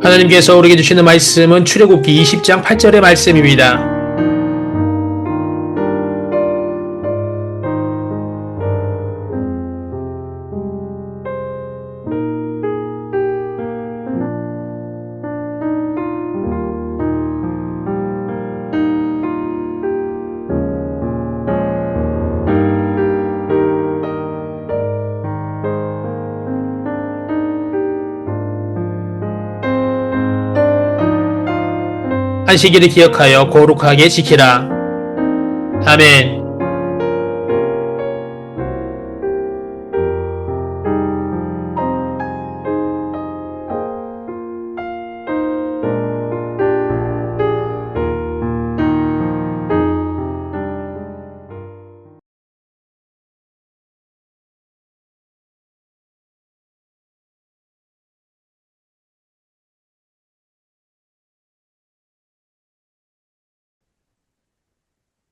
하나님께서 우리에게 주시는 말씀은 출애굽기 20장 8절의 말씀입니다. 안식일을 기억하여 거룩하게 지키라. 아멘.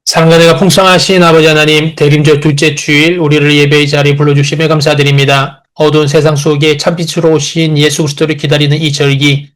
상간회가 풍성하신 아버지 하나님, 대림절 둘째 주일 우리를 예배의 자리에 불러주심에 감사드립니다. 어두운 세상 속에 참빛으로 오신 예수 그리스도를 기다리는 이 절기,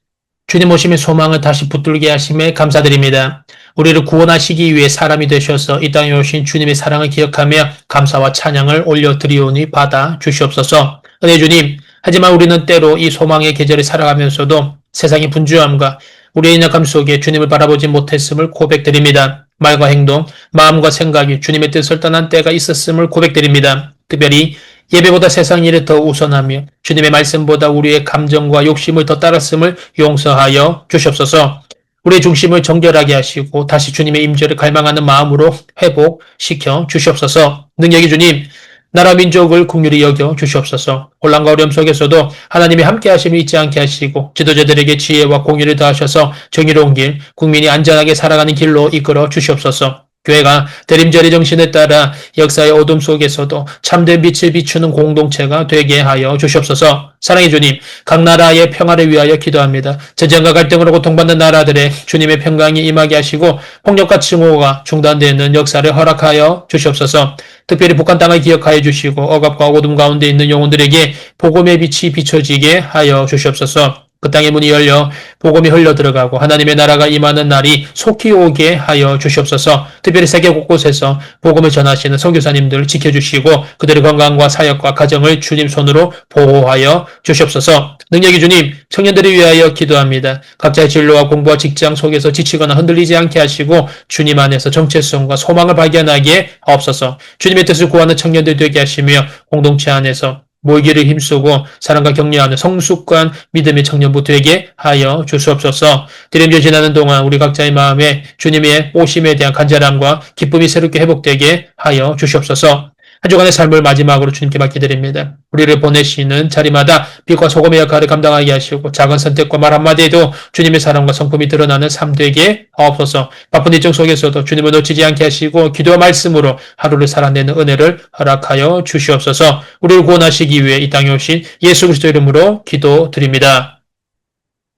주님 오심의 소망을 다시 붙들게 하심에 감사드립니다. 우리를 구원하시기 위해 사람이 되셔서 이 땅에 오신 주님의 사랑을 기억하며 감사와 찬양을 올려드리오니 받아 주시옵소서. 은혜 주님, 하지만 우리는 때로 이 소망의 계절을 살아가면서도 세상의 분주함과 우리의 약함 속에 주님을 바라보지 못했음을 고백드립니다. 말과 행동, 마음과 생각이 주님의 뜻을 떠난 때가 있었음을 고백드립니다. 특별히 예배보다 세상 일을 더 우선하며 주님의 말씀보다 우리의 감정과 욕심을 더 따랐음을 용서하여 주시옵소서. 우리의 중심을 정결하게 하시고 다시 주님의 임재를 갈망하는 마음으로 회복시켜 주시옵소서. 능력의 주님, 나라 민족을 긍휼히 여겨 주시옵소서. 혼란과 어려움 속에서도 하나님의 함께 하심을 잊지 않게 하시고 지도자들에게 지혜와 공의를 더하셔서 정의로운 길, 국민이 안전하게 살아가는 길로 이끌어 주시옵소서. 교회가 대림절의 정신에 따라 역사의 어둠 속에서도 참된 빛을 비추는 공동체가 되게 하여 주시옵소서. 사랑의 주님, 각 나라의 평화를 위하여 기도합니다. 전쟁과 갈등으로 고통받는 나라들의 주님의 평강이 임하게 하시고 폭력과 증오가 중단되는 역사를 허락하여 주시옵소서. 특별히 북한 땅을 기억하여 주시고 억압과 어둠 가운데 있는 영혼들에게 복음의 빛이 비춰지게 하여 주시옵소서. 그 땅의 문이 열려 복음이 흘러 들어가고 하나님의 나라가 임하는 날이 속히 오게 하여 주시옵소서. 특별히 세계 곳곳에서 복음을 전하시는 선교사님들 지켜주시고 그들의 건강과 사역과 가정을 주님 손으로 보호하여 주시옵소서. 능력의 주님, 청년들을 위하여 기도합니다. 각자의 진로와 공부와 직장 속에서 지치거나 흔들리지 않게 하시고 주님 안에서 정체성과 소망을 발견하게 하옵소서. 주님의 뜻을 구하는 청년들 되게 하시며 공동체 안에서 모이기를 힘쓰고 사랑과 격려하는 성숙한 믿음의 청년부 되게 하여 주시옵소서. 대림절 지나는 동안 우리 각자의 마음에 주님의 오심에 대한 간절함과 기쁨이 새롭게 회복되게 하여 주시옵소서. 한 주간의 삶을 마지막으로 주님께 맡겨드립니다. 우리를 보내시는 자리마다 빛과 소금의 역할을 감당하게 하시고 작은 선택과 말 한마디에도 주님의 사랑과 성품이 드러나는 삶 되게 하옵소서. 바쁜 일정 속에서도 주님을 놓치지 않게 하시고 기도와 말씀으로 하루를 살아내는 은혜를 허락하여 주시옵소서. 우리를 구원하시기 위해 이 땅에 오신 예수 그리스도 이름으로 기도드립니다.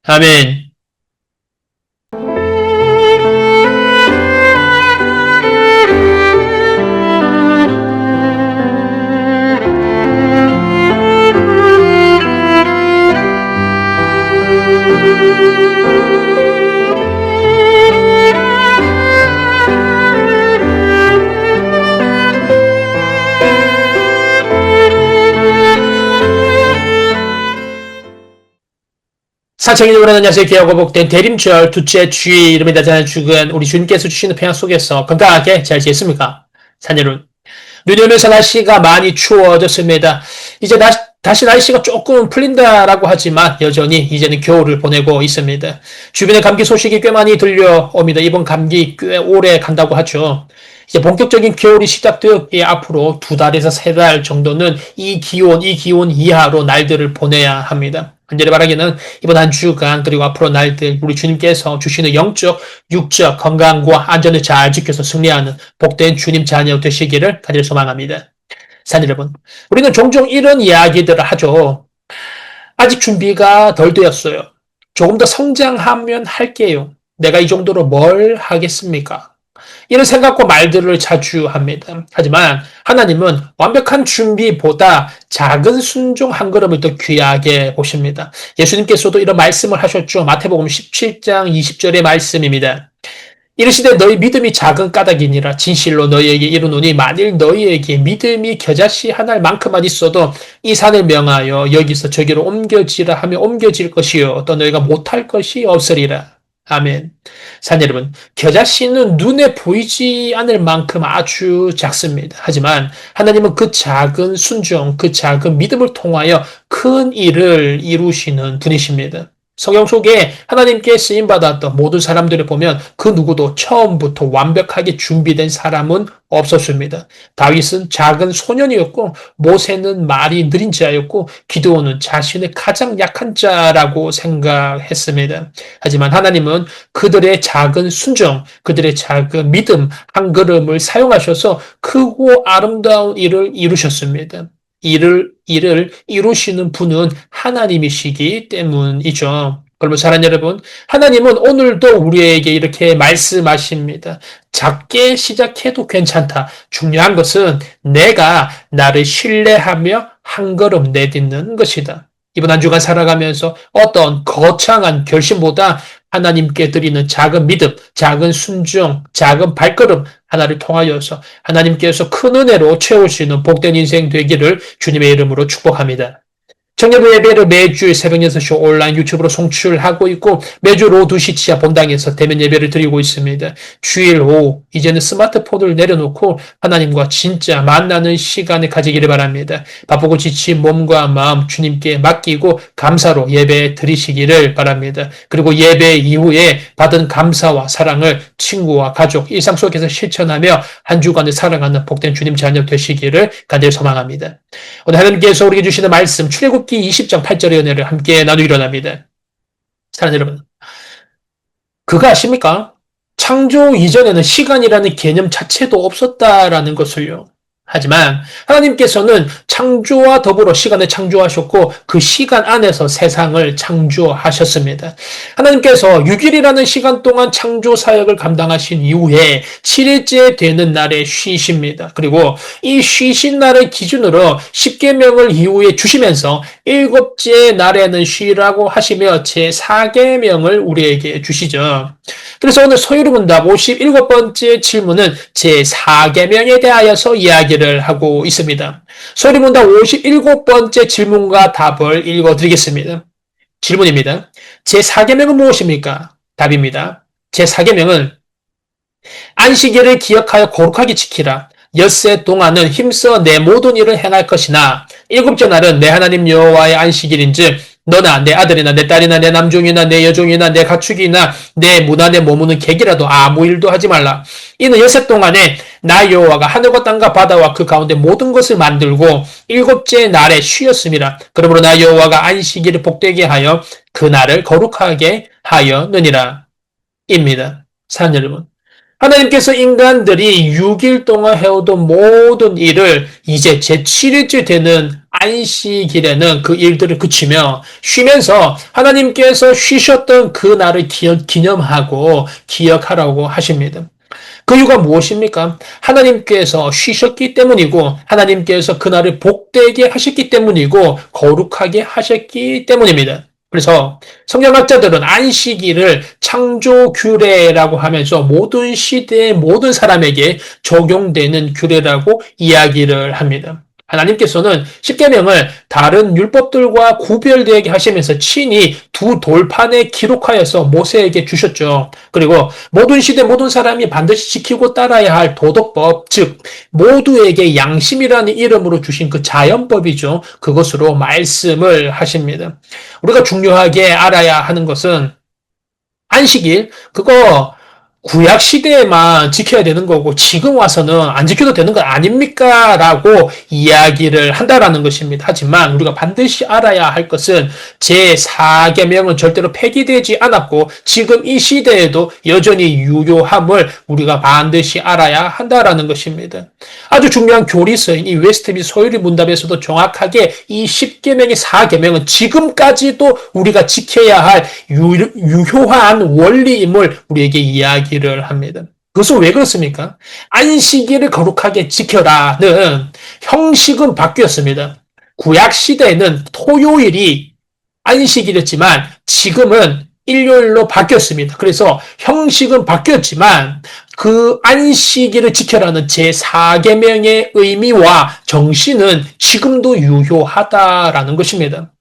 아멘. 사청이 오라는 야세 귀하고 복된 대림절 둘째 주일입니다. 지난 주간 우리 주님께서 주시는 평안 속에서 건강하게 잘 지냈습니까? 자녀를 눈이 오면서 날씨가 많이 추워졌습니다. 이제 다시 날씨가 조금 풀린다라고 하지만 여전히 이제는 겨울을 보내고 있습니다. 주변에 감기 소식이 꽤 많이 들려옵니다. 이번 감기 꽤 오래 간다고 하죠. 이제 본격적인 겨울이 시작되었기에 앞으로 2달에서 3달 정도는 이 기온 이하로 날들을 보내야 합니다. 간절히 바라기는 이번 한 주간 그리고 앞으로 날들 우리 주님께서 주시는 영적, 육적 건강과 안전을 잘 지켜서 승리하는 복된 주님 자녀 되시기를 간절히 소망합니다. 사랑 여러분, 우리는 종종 이런 이야기들을 하죠. 아직 준비가 덜 되었어요. 조금 더 성장하면 할게요. 내가 이 정도로 뭘 하겠습니까? 이런 생각과 말들을 자주 합니다. 하지만 하나님은 완벽한 준비보다 작은 순종 한 걸음을 더 귀하게 보십니다. 예수님께서도 이런 말씀을 하셨죠. 마태복음 17장 20절의 말씀입니다. 이르시되 너희 믿음이 작은 까닭이니라 진실로 너희에게 이르노니 만일 너희에게 믿음이 겨자씨 한 알만큼만 있어도 이 산을 명하여 여기서 저기로 옮겨지라 하며 옮겨질 것이요 또 너희가 못할 것이 없으리라. 아멘. 산 여러분, 겨자씨는 눈에 보이지 않을 만큼 아주 작습니다. 하지만 하나님은 그 작은 순종, 그 작은 믿음을 통하여 큰 일을 이루시는 분이십니다. 성경 속에 하나님께 쓰임받았던 모든 사람들을 보면 그 누구도 처음부터 완벽하게 준비된 사람은 없었습니다. 다윗은 작은 소년이었고 모세는 말이 느린 자였고 기드온은 자신의 가장 약한 자라고 생각했습니다. 하지만 하나님은 그들의 작은 순종, 그들의 작은 믿음 한 걸음을 사용하셔서 크고 아름다운 일을 이루셨습니다. 일을 이루시는 분은 하나님이시기 때문이죠. 그러면 사랑하는 여러분, 하나님은 오늘도 우리에게 이렇게 말씀하십니다. 작게 시작해도 괜찮다. 중요한 것은 내가 나를 신뢰하며 한 걸음 내딛는 것이다. 이번 한 주간 살아가면서 어떤 거창한 결심보다 하나님께 드리는 작은 믿음, 작은 순종, 작은 발걸음 하나를 통하여서 하나님께서 큰 은혜로 채우시는 복된 인생 되기를 주님의 이름으로 축복합니다. 청년부 예배를 매주 새벽 6시 온라인 유튜브로 송출하고 있고 매주 오후 2시 지하 본당에서 대면 예배를 드리고 있습니다. 주일 오후 이제는 스마트폰을 내려놓고 하나님과 진짜 만나는 시간을 가지기를 바랍니다. 바쁘고 지친 몸과 마음 주님께 맡기고 감사로 예배 드리시기를 바랍니다. 그리고 예배 이후에 받은 감사와 사랑을 친구와 가족, 일상 속에서 실천하며 한 주간을 살아가는 복된 주님 자녀 되시기를 간절히 소망합니다. 오늘 하나님께서 우리에게 주시는 말씀 출애굽기 20장 8절의 은혜를 함께 나누기로 합니다. 사랑하는 여러분, 그거 아십니까? 창조 이전에는 시간이라는 개념 자체도 없었다라는 것을요. 하지만 하나님께서는 창조와 더불어 시간을 창조하셨고 그 시간 안에서 세상을 창조하셨습니다. 하나님께서 6일이라는 시간 동안 창조 사역을 감당하신 이후에 7일째 되는 날에 쉬십니다. 그리고 이 쉬신 날을 기준으로 십계명을 이후에 주시면서 7째 날에는 쉬라고 하시며 제4계명을 우리에게 주시죠. 그래서 오늘 소유리문답 57번째 질문은 제4계명에 대하여서 이야기를 하고 있습니다. 소유리문답 57번째 질문과 답을 읽어드리겠습니다. 질문입니다. 제4계명은 무엇입니까? 답입니다. 제4계명은 안식일을 기억하여 거룩하게 지키라. 엿새 동안은 힘써 내 모든 일을 행할 것이나 일곱째 날은 내 하나님 여호와의 안식일인즉 너나 내 아들이나 내 딸이나 내 남종이나 내 여종이나 내 가축이나 내 문 안에 머무는 객이라도 아무 일도 하지 말라. 이는 엿새 동안에 나 여호와가 하늘과 땅과 바다와 그 가운데 모든 것을 만들고 일곱째 날에 쉬었음이라. 그러므로 나 여호와가 안식일을 복되게 하여 그 날을 거룩하게 하였느니라. 입니다. 사랑하는 여러분, 하나님께서 인간들이 6일 동안 해오던 모든 일을 이제 제7일째 되는 안식일에는 그 일들을 그치며 쉬면서 하나님께서 쉬셨던 그 날을 기념하고 기억하라고 하십니다. 그 이유가 무엇입니까? 하나님께서 쉬셨기 때문이고 하나님께서 그 날을 복되게 하셨기 때문이고 거룩하게 하셨기 때문입니다. 그래서 성경학자들은 안식일을 창조 규례라고 하면서 모든 시대의 모든 사람에게 적용되는 규례라고 이야기를 합니다. 하나님께서는 십계명을 다른 율법들과 구별되게 하시면서 친히 두 돌판에 기록하여서 모세에게 주셨죠. 그리고 모든 시대 모든 사람이 반드시 지키고 따라야 할 도덕법, 즉 모두에게 양심이라는 이름으로 주신 그 자연법이죠. 그것으로 말씀을 하십니다. 우리가 중요하게 알아야 하는 것은 안식일, 그거 구약 시대에만 지켜야 되는 거고 지금 와서는 안 지켜도 되는 거 아닙니까? 라고 이야기를 한다라는 것입니다. 하지만 우리가 반드시 알아야 할 것은 제4계명은 절대로 폐기되지 않았고 지금 이 시대에도 여전히 유효함을 우리가 반드시 알아야 한다라는 것입니다. 아주 중요한 교리서인 이 웨스트민스터 소유리 문답에서도 정확하게 이 10계명의 4계명은 지금까지도 우리가 지켜야 할 유효한 원리임을 우리에게 이야기를 합니다. 그것은 왜 그렇습니까? 안식일을 거룩하게 지켜라는 형식은 바뀌었습니다. 구약 시대에는 토요일이 안식일이었지만 지금은 일요일로 바뀌었습니다. 그래서 형식은 바뀌었지만 그 안식일을 지켜라는 제4계명의 의미와 정신은 지금도 유효하다라는 것입니다.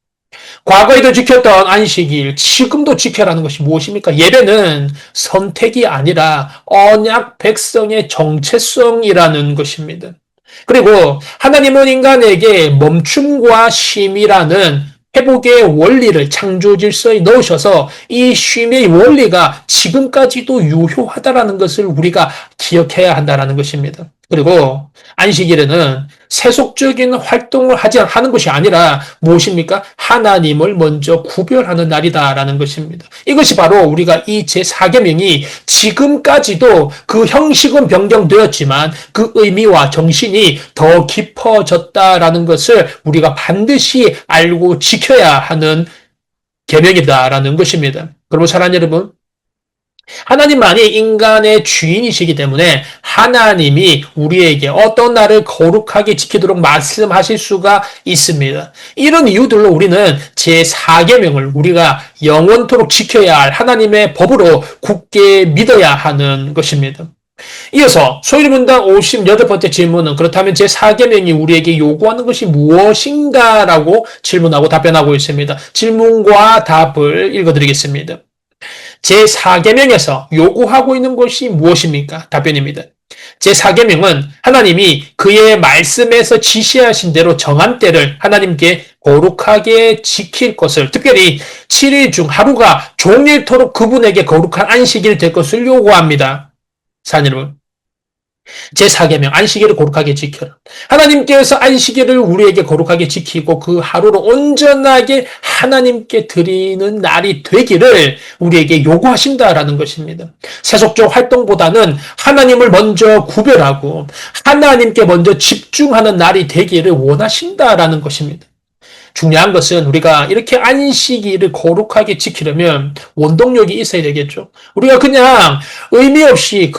과거에도 지켰던 안식일, 지금도 지켜라는 것이 무엇입니까? 예배는 선택이 아니라 언약 백성의 정체성이라는 것입니다. 그리고 하나님은 인간에게 멈춤과 쉼이라는 회복의 원리를 창조 질서에 넣으셔서 이 쉼의 원리가 지금까지도 유효하다라는 것을 우리가 기억해야 한다는 것입니다. 그리고 안식일에는 세속적인 활동을 하는 것이 아니라 무엇입니까? 하나님을 먼저 구별하는 날이다라는 것입니다. 이것이 바로 우리가 이 제4계명이 지금까지도 그 형식은 변경되었지만 그 의미와 정신이 더 깊어졌다라는 것을 우리가 반드시 알고 지켜야 하는 계명이다라는 것입니다. 그러면 사랑하는 여러분, 하나님만이 인간의 주인이시기 때문에 하나님이 우리에게 어떤 날을 거룩하게 지키도록 말씀하실 수가 있습니다. 이런 이유들로 우리는 제4계명을 우리가 영원토록 지켜야 할 하나님의 법으로 굳게 믿어야 하는 것입니다. 이어서 소일문답 58번째 질문은 그렇다면 제4계명이 우리에게 요구하는 것이 무엇인가? 라고 질문하고 답변하고 있습니다. 질문과 답을 읽어드리겠습니다. 제4계명에서 요구하고 있는 것이 무엇입니까? 답변입니다. 제4계명은 하나님이 그의 말씀에서 지시하신 대로 정한 때를 하나님께 거룩하게 지킬 것을, 특별히 7일 중 하루가 종일토록 그분에게 거룩한 안식일 될 것을 요구합니다. 사랑하는 여러분, 제4계명 안식일을 거룩하게 지켜라. 하나님께서 안식일을 우리에게 거룩하게 지키고 그 하루를 온전하게 하나님께 드리는 날이 되기를 우리에게 요구하신다라는 것입니다. 세속적 활동보다는 하나님을 먼저 구별하고 하나님께 먼저 집중하는 날이 되기를 원하신다라는 것입니다. 중요한 것은 우리가 이렇게 안식일을 거룩하게 지키려면 원동력이 있어야 되겠죠. 우리가 그냥 의미 없이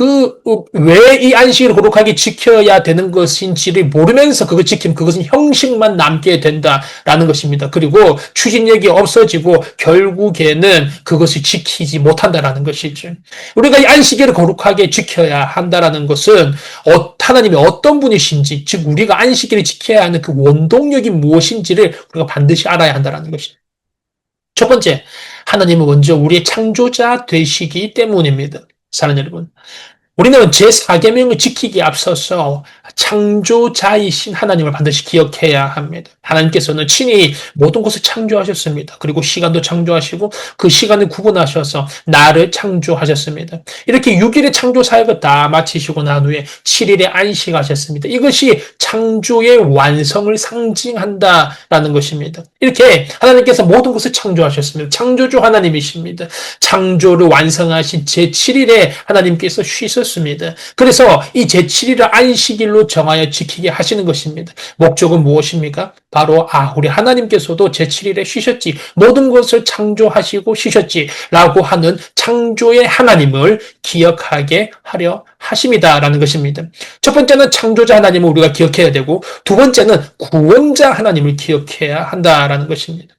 왜 이 안식일을 거룩하게 지켜야 되는 것인지를 모르면서 그걸 지키면 그것은 형식만 남게 된다라는 것입니다. 그리고 추진력이 없어지고 결국에는 그것을 지키지 못한다라는 것이죠. 우리가 이 안식일을 거룩하게 지켜야 한다라는 것은 하나님이 어떤 분이신지, 즉 우리가 안식일을 지켜야 하는 그 원동력이 무엇인지를 우리가 반드시 알아야 한다는 것입니다. 첫 번째, 하나님은 먼저 우리의 창조자 되시기 때문입니다. 사랑하는 여러분, 우리는 제4계명을 지키기에 앞서서 창조자이신 하나님을 반드시 기억해야 합니다. 하나님께서는 친히 모든 것을 창조하셨습니다. 그리고 시간도 창조하시고 그 시간을 구분하셔서 나를 창조하셨습니다. 이렇게 6일의 창조 사역을 다 마치시고 난 후에 7일에 안식하셨습니다. 이것이 창조의 완성을 상징한다라는 것입니다. 이렇게 하나님께서 모든 것을 창조하셨습니다. 창조주 하나님이십니다. 창조를 완성하신 제7일에 하나님께서 쉬셨습니다. 그래서 이 제7일을 안식일로 정하여 지키게 하시는 것입니다. 목적은 무엇입니까? 바로 우리 하나님께서도 제7일에 쉬셨지, 모든 것을 창조하시고 쉬셨지 라고 하는 창조의 하나님을 기억하게 하려 하심이다라는 것입니다. 첫 번째는 창조자 하나님을 우리가 기억해야 되고, 두 번째는 구원자 하나님을 기억해야 한다라는 것입니다.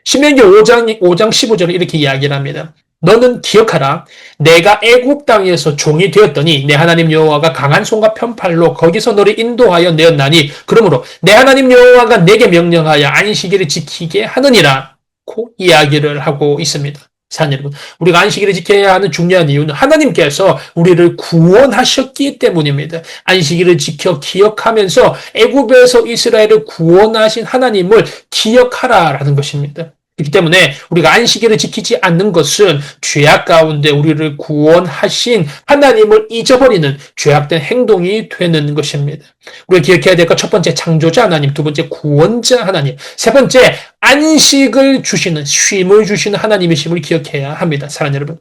신명기 5장 15절에 이렇게 이야기를 합니다. 너는 기억하라. 내가 애굽 땅에서 종이 되었더니 내 하나님 여호와가 강한 손과 편팔로 거기서 너를 인도하여 내었나니 그러므로 내 하나님 여호와가 내게 명령하여 안식일을 지키게 하느니라 고 이야기를 하고 있습니다. 사랑하는 여러분, 우리가 안식일을 지켜야 하는 중요한 이유는 하나님께서 우리를 구원하셨기 때문입니다. 안식일을 지켜 기억하면서 애굽에서 이스라엘을 구원하신 하나님을 기억하라라는 것입니다. 그렇기 때문에 우리가 안식일을 지키지 않는 것은 죄악 가운데 우리를 구원하신 하나님을 잊어버리는 죄악된 행동이 되는 것입니다. 우리가 기억해야 될 것 첫 번째 창조자 하나님, 두 번째 구원자 하나님, 세 번째 안식을 주시는, 쉼을 주시는 하나님이심을 기억해야 합니다. 사랑하는 여러분,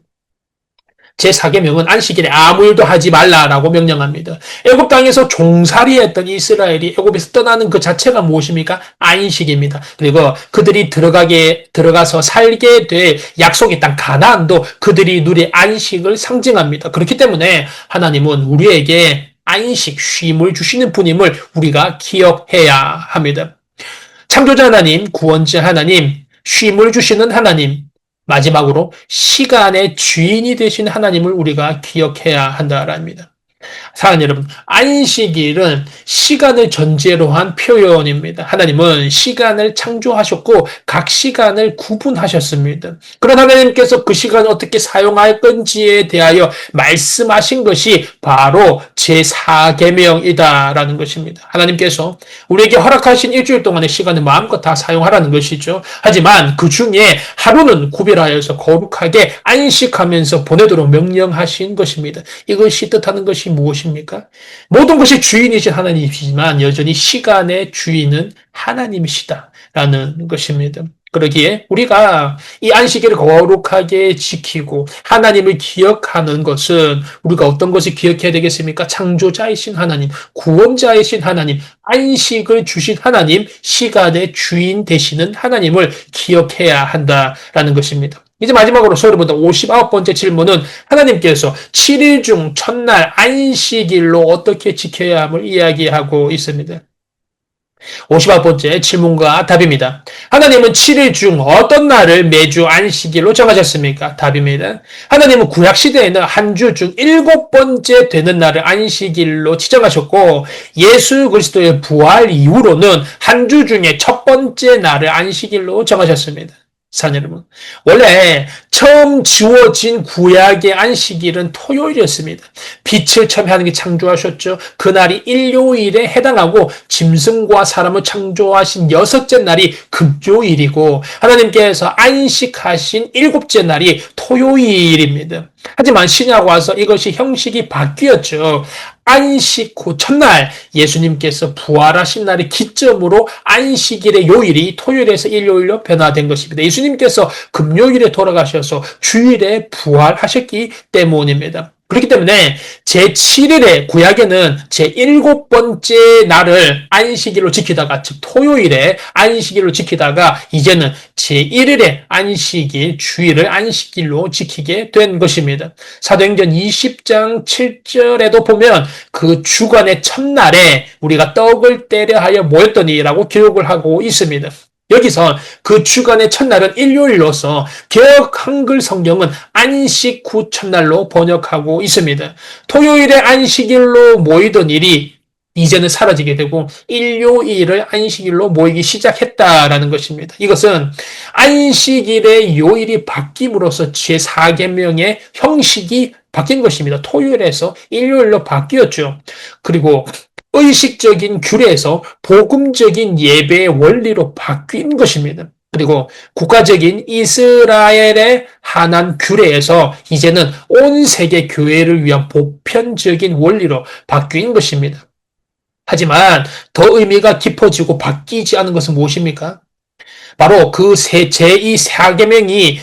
제4계명은 안식일에 아무 일도 하지 말라라고 명령합니다. 애굽 땅에서 종살이했던 이스라엘이 애굽에서 떠나는 그 자체가 무엇입니까? 안식입니다. 그리고 그들이 들어가서 살게 될 약속의 땅 가나안도 그들이 누릴 안식을 상징합니다. 그렇기 때문에 하나님은 우리에게 안식, 쉼을 주시는 분임을 우리가 기억해야 합니다. 창조자 하나님, 구원자 하나님, 쉼을 주시는 하나님, 마지막으로 시간의 주인이 되신 하나님을 우리가 기억해야 한다랍니다. 사랑하는 여러분, 안식일은 시간을 전제로 한 표현입니다. 하나님은 시간을 창조하셨고 각 시간을 구분하셨습니다. 그런 하나님께서 그 시간을 어떻게 사용할 건지에 대하여 말씀하신 것이 바로 제4계명이다라는 것입니다. 하나님께서 우리에게 허락하신 일주일 동안의 시간을 마음껏 다 사용하라는 것이죠. 하지만 그 중에 하루는 구별하여서 거룩하게 안식하면서 보내도록 명령하신 것입니다. 이것이 뜻하는 것이 무엇입니까? 모든 것이 주인이신 하나님이시지만 여전히 시간의 주인은 하나님이시다라는 것입니다. 그러기에 우리가 이 안식일을 거룩하게 지키고 하나님을 기억하는 것은 우리가 어떤 것을 기억해야 되겠습니까? 창조자이신 하나님, 구원자이신 하나님, 안식을 주신 하나님, 시간의 주인 되시는 하나님을 기억해야 한다라는 것입니다. 이제 마지막으로 여러분들 59번째 질문은 하나님께서 7일 중 첫날 안식일로 어떻게 지켜야 함을 이야기하고 있습니다. 59번째 질문과 답입니다. 하나님은 7일 중 어떤 날을 매주 안식일로 정하셨습니까? 답입니다. 하나님은 구약시대에는 한 주 중 7번째 되는 날을 안식일로 지정하셨고 예수 그리스도의 부활 이후로는 한 주 중에 첫 번째 날을 안식일로 정하셨습니다. 사랑하는 여러분, 원래 처음 지워진 구약의 안식일은 토요일이었습니다. 빛을 처음 하나님이 창조하셨죠. 그날이 일요일에 해당하고 짐승과 사람을 창조하신 6째 날이 금요일이고 하나님께서 안식하신 7째 날이 토요일입니다. 하지만 신약 와서 이것이 형식이 바뀌었죠. 안식 후 첫날 예수님께서 부활하신 날의 기점으로 안식일의 요일이 토요일에서 일요일로 변화된 것입니다. 예수님께서 금요일에 돌아가셔서 주일에 부활하셨기 때문입니다. 그렇기 때문에 제7일에 구약에는 제7번째 날을 안식일로 지키다가 즉 토요일에 안식일로 지키다가 이제는 제1일에 안식일 주일을 안식일로 지키게 된 것입니다. 사도행전 20장 7절에도 보면 그 주간의 첫날에 우리가 떡을 떼려 하여 모였더니라고 기록을 하고 있습니다. 여기서 그 주간의 첫날은 일요일로서 개역 한글 성경은 안식 후 첫날로 번역하고 있습니다. 토요일에 안식일로 모이던 일이 이제는 사라지게 되고 일요일을 안식일로 모이기 시작했다라는 것입니다. 이것은 안식일의 요일이 바뀜으로써 제4계명의 형식이 바뀐 것입니다. 토요일에서 일요일로 바뀌었죠. 그리고 의식적인 규례에서 복음적인 예배의 원리로 바뀐 것입니다. 그리고 국가적인 이스라엘의 한한 규례에서 이제는 온 세계 교회를 위한 보편적인 원리로 바뀐 것입니다. 하지만 더 의미가 깊어지고 바뀌지 않은 것은 무엇입니까? 바로 그 제2사계명이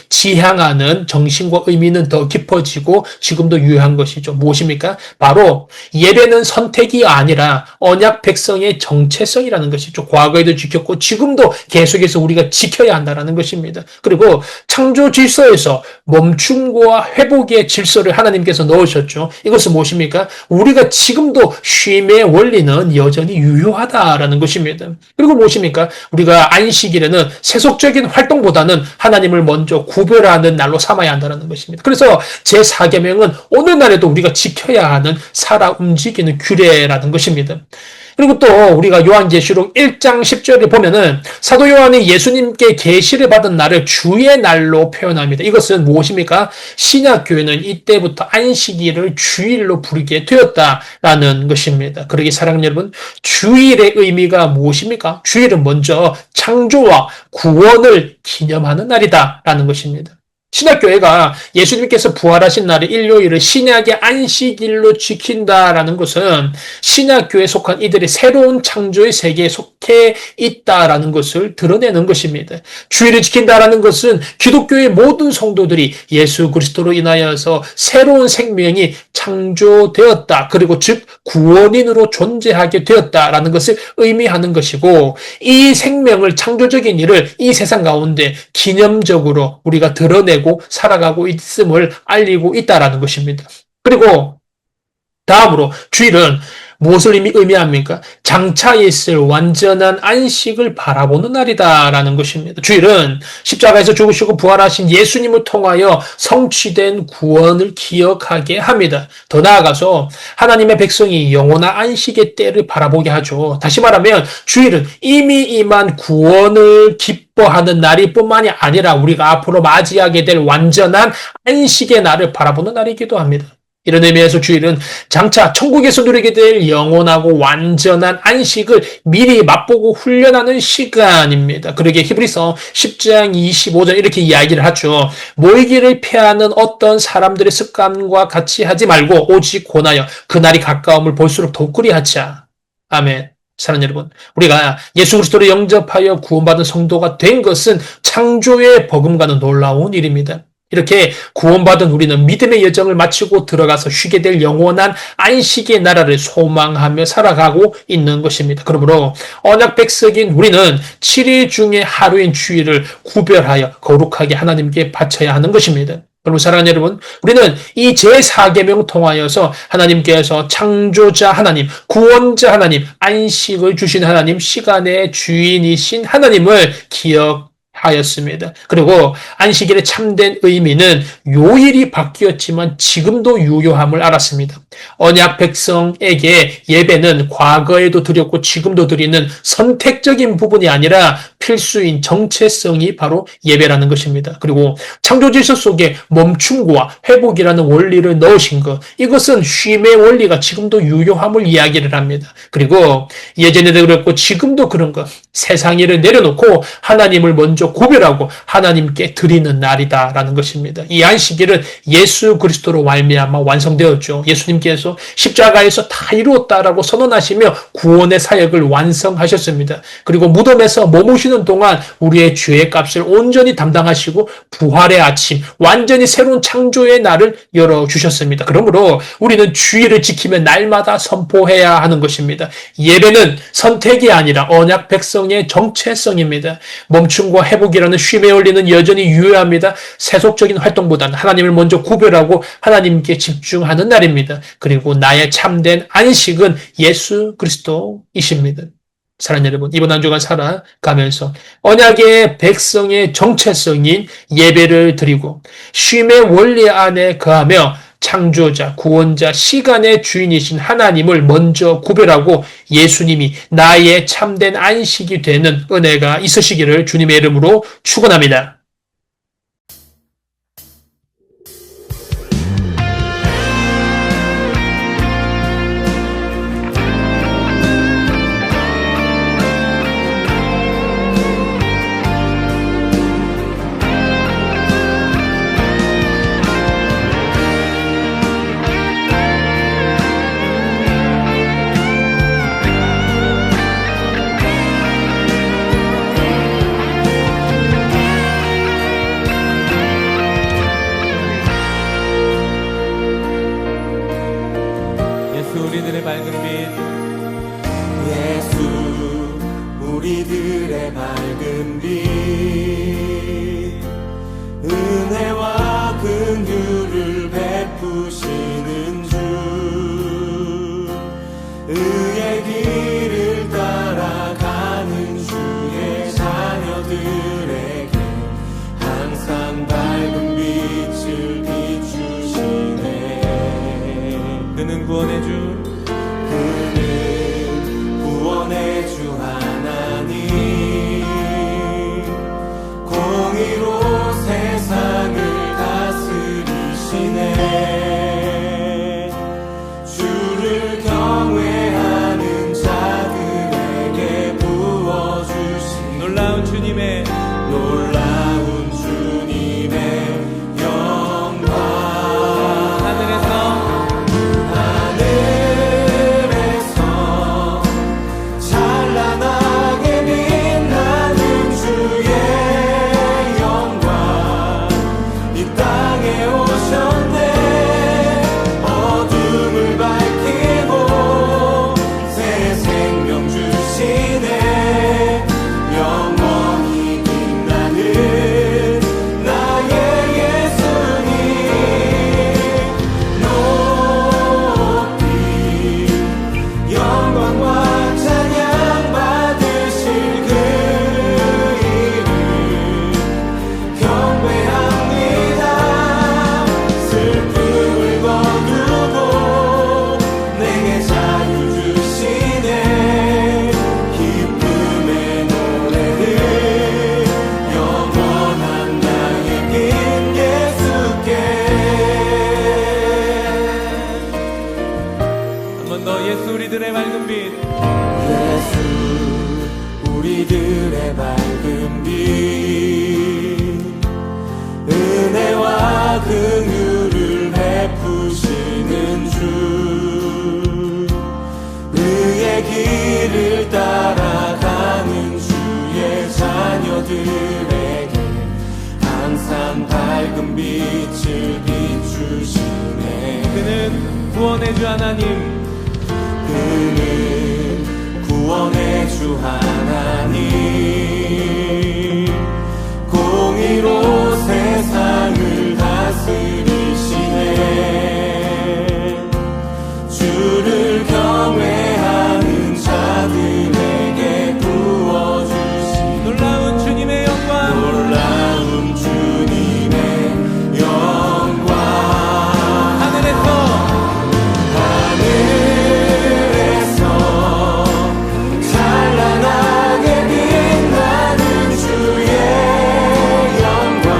지향하는 정신과 의미는 더 깊어지고 지금도 유효한 것이죠. 무엇입니까? 바로 예배는 선택이 아니라 언약 백성의 정체성이라는 것이죠. 과거에도 지켰고 지금도 계속해서 우리가 지켜야 한다는 것입니다. 그리고 창조 질서에서 멈춤과 회복의 질서를 하나님께서 넣으셨죠. 이것은 무엇입니까? 우리가 지금도 쉼의 원리는 여전히 유효하다라는 것입니다. 그리고 무엇입니까? 우리가 안식일에는 세속적인 활동보다는 하나님을 먼저 구별하는 날로 삼아야 한다는 것입니다. 그래서 제4계명은 오늘날에도 우리가 지켜야 하는 살아 움직이는 규례라는 것입니다. 그리고 또 우리가 요한계시록 1장 10절을 보면은 사도 요한이 예수님께 계시를 받은 날을 주의 날로 표현합니다. 이것은 무엇입니까? 신약교회는 이때부터 안식일을 주일로 부르게 되었다라는 것입니다. 그러기 사랑하는 여러분, 주일의 의미가 무엇입니까? 주일은 먼저 창조와 구원을 기념하는 날이다라는 것입니다. 신약교회가 예수님께서 부활하신 날의 일요일을 신약의 안식일로 지킨다라는 것은 신약교회에 속한 이들의 새로운 창조의 세계에 속해 있다라는 것을 드러내는 것입니다. 주일을 지킨다라는 것은 기독교의 모든 성도들이 예수 그리스도로 인하여서 새로운 생명이 창조되었다. 그리고 즉 구원인으로 존재하게 되었다라는 것을 의미하는 것이고, 이 생명을 창조적인 일을 이 세상 가운데 기념적으로 우리가 드러내고 살아가고 있음을 알리고 있다라는 것입니다. 그리고 다음으로 주일은 무엇을 의미합니까? 장차 있을 완전한 안식을 바라보는 날이다라는 것입니다. 주일은 십자가에서 죽으시고 부활하신 예수님을 통하여 성취된 구원을 기억하게 합니다. 더 나아가서 하나님의 백성이 영원한 안식의 때를 바라보게 하죠. 다시 말하면 주일은 이미 임한 구원을 기뻐하는 날이 뿐만이 아니라 우리가 앞으로 맞이하게 될 완전한 안식의 날을 바라보는 날이기도 합니다. 이런 의미에서 주일은 장차 천국에서 누리게 될 영원하고 완전한 안식을 미리 맛보고 훈련하는 시간입니다. 그러기에 히브리서 10장 25절 이렇게 이야기를 하죠. 모이기를 피하는 어떤 사람들의 습관과 같이 하지 말고 오직 권하여 그날이 가까움을 볼수록 더욱 그리하자. 아멘. 사랑하는 여러분, 우리가 예수 그리스도를 영접하여 구원받은 성도가 된 것은 창조의 버금가는 놀라운 일입니다. 이렇게 구원받은 우리는 믿음의 여정을 마치고 들어가서 쉬게 될 영원한 안식의 나라를 소망하며 살아가고 있는 것입니다. 그러므로 언약 백성인 우리는 7일 중에 하루인 주일을 구별하여 거룩하게 하나님께 바쳐야 하는 것입니다. 여러분, 사랑하는 여러분, 우리는 이 제4계명 통하여서 하나님께서 창조자 하나님, 구원자 하나님, 안식을 주신 하나님, 시간의 주인이신 하나님을 기억하였습니다. 그리고 안식일의 참된 의미는 요일이 바뀌었지만 지금도 유효함을 알았습니다. 언약 백성에게 예배는 과거에도 드렸고 지금도 드리는 선택적인 부분이 아니라 필수인 정체성이 바로 예배라는 것입니다. 그리고 창조 질서 속에 멈춤과 회복이라는 원리를 넣으신 것, 이것은 쉼의 원리가 지금도 유효함을 이야기를 합니다. 그리고 예전에도 그랬고 지금도 그런 것, 세상 일을 내려놓고 하나님을 먼저 구별하고 하나님께 드리는 날이다라는 것입니다. 이 안식일은 예수 그리스도로 말미암아 완성되었죠. 예수님께서 십자가에서 다 이루었다라고 선언하시며 구원의 사역을 완성하셨습니다. 그리고 무덤에서 머무시는 동안 우리의 죄의 값을 온전히 담당하시고 부활의 아침, 완전히 새로운 창조의 날을 열어주셨습니다. 그러므로 우리는 주일을 지키며 날마다 선포해야 하는 것입니다. 예배는 선택이 아니라 언약 백성의 정체성입니다. 멈춤과 회복이라는 쉼의 원리는 여전히 유효합니다. 세속적인 활동보다는 하나님을 먼저 구별하고 하나님께 집중하는 날입니다. 그리고 나의 참된 안식은 예수 그리스도이십니다. 사랑하는 여러분, 이번 한 주간 살아가면서 언약의 백성의 정체성인 예배를 드리고 쉼의 원리 안에 거하며 창조자, 구원자, 시간의 주인이신 하나님을 먼저 구별하고 예수님이 나의 참된 안식이 되는 은혜가 있으시기를 주님의 이름으로 축원합니다. 우리들의 밝은 빛, 예수 우리들의 밝은 빛, 은혜와 긍휼을 베푸시는 주, 의의 길을 따라가는 주의 자녀들에게 항상 밝은 빛을 비추시네. 그는 구원의 주, 그는 구원의 주 하나님, 공의로 세상을 다스리시네. 주를 경외하는 자들에게 부어주신 놀라운 주님의 놀라운 주님의 예수 우리들의 밝은 빛 예수 우리들의 밝은 빛 은혜와 긍휼을 베푸시는 주 의의 길을 따라가는 주의 자녀들에게 항상 밝은 빛을 비추시네. 그는 구원의 주 하나님 그는 구원의 주 하나님 공의로 세상을 다스리시네. 주를 경외하는 자들에게 부어주신 놀라운 주님의 영광 놀라운 주님의 영광 하늘에서 찬란하게 빛나는 주의 영광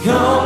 영